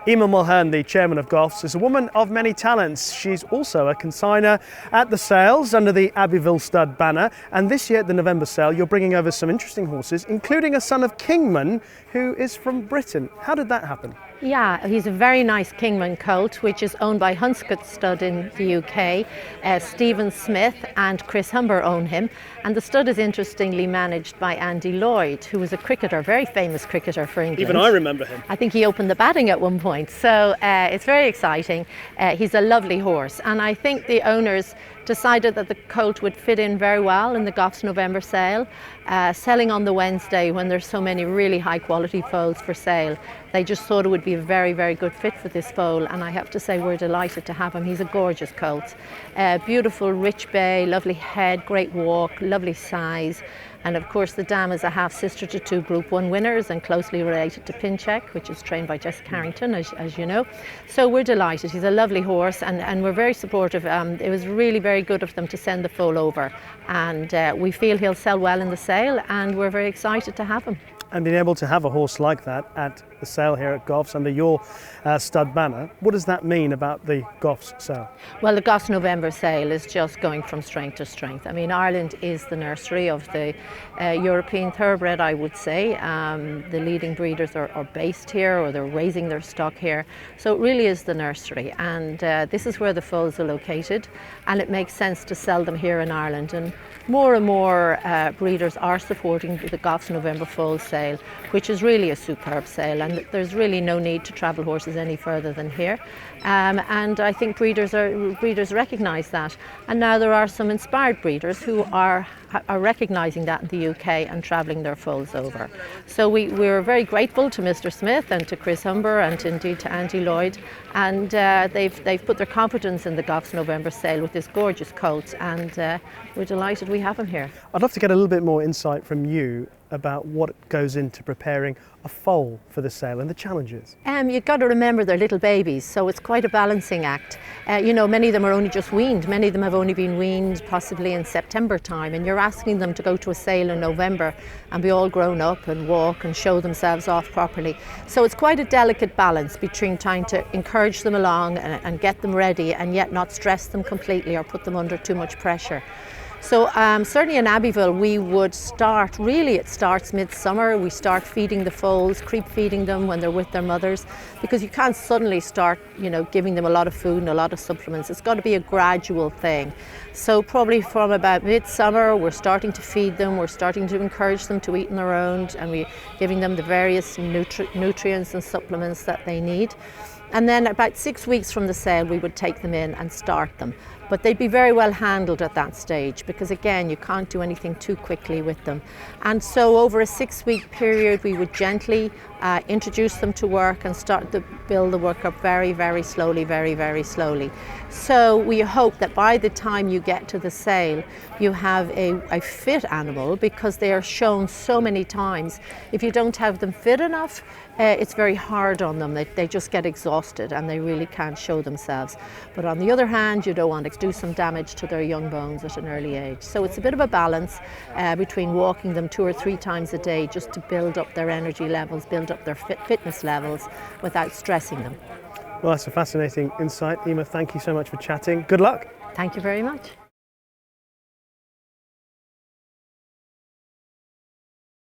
Eimear Mulhern, the Chairman of Goffs, is a woman of many talents. She's also a consigner at the sales under the Abbeville Stud banner. And this year at the November Sale, you're bringing over some interesting horses, including a son of Kingman, who is from Britain. How did that happen? Yeah, he's a very nice Kingman colt, which is owned by Hunscote Stud in the UK. Stephen Smith and Chris Humber own him. And the stud is interestingly managed by Andy Lloyd, who was a cricketer, very famous cricketer for England. Even I remember him. I think he opened the batting at one point. So it's very exciting. He's a lovely horse. And I think the owners decided that the colt would fit in very well in the Goffs November Sale. Selling on the Wednesday when there's so many really high quality foals for sale. They just thought it would be a very, very good fit for this foal, and I have to say we're delighted to have him. He's a gorgeous colt. Beautiful, rich bay, lovely head, great walk, lovely size. And of course the dam is a half-sister to two Group 1 winners and closely related to Pincheck, which is trained by Jessica Carrington, as you know. So we're delighted. He's a lovely horse, and we're very supportive. It was really very good of them to send the foal over, and we feel he'll sell well in the sale, and we're very excited to have him. And being able to have a horse like that at the sale here at Goffs under your stud banner, what does that mean about the Goffs sale? Well, the Goffs November Sale is just going from strength to strength. I mean, Ireland is the nursery of the European thoroughbred, I would say. The leading breeders are based here, or they're raising their stock here. So it really is the nursery, and this is where the foals are located, and it makes sense to sell them here in Ireland. And more breeders are supporting the Goffs November Foal Sale, which is really a superb sale, and there's really no need to travel horses any further than here. And I think breeders recognise that, and now there are some inspired breeders who are recognising that in the UK and travelling their foals over. So we're very grateful to Mr. Smith and to Chris Humber and indeed to Andy Lloyd, and they've put their confidence in the Goffs November Sale with this gorgeous colt, and we're delighted we have him here. I'd love to get a little bit more insight from you about what goes into preparing a foal for the sale and the challenges. You've got to remember they're little babies, so it's quite a balancing act. You know, many of them are only just weaned. Many of them have only been weaned possibly in September time, and you're asking them to go to a sale in November and be all grown up and walk and show themselves off properly. So it's quite a delicate balance between trying to encourage them along and get them ready, and yet not stress them completely or put them under too much pressure. So certainly in Abbeville we would start, really it starts midsummer. We start feeding the foals, creep feeding them when they're with their mothers, because you can't suddenly start, you know, giving them a lot of food and a lot of supplements. It's got to be a gradual thing. So probably from about midsummer we're starting to feed them, we're starting to encourage them to eat on their own, and we're giving them the various nutrients and supplements that they need. And then about 6 weeks from the sale we would take them in and start them. But they'd be very well handled at that stage, because again you can't do anything too quickly with them. And so over a 6-week period we would gently introduce them to work and start to build the work up very, very slowly, very, very slowly. So we hope that by the time you get to the sale you have a fit animal, because they are shown so many times. If you don't have them fit enough, it's very hard on them. They just get exhausted and they really can't show themselves. But on the other hand, you don't want to do some damage to their young bones at an early age. So it's a bit of a balance between walking them 2 or 3 times a day just to build up their energy levels, build up their fitness levels without stressing them. Well, that's a fascinating insight. Eimear, thank you so much for chatting. Good luck. Thank you very much.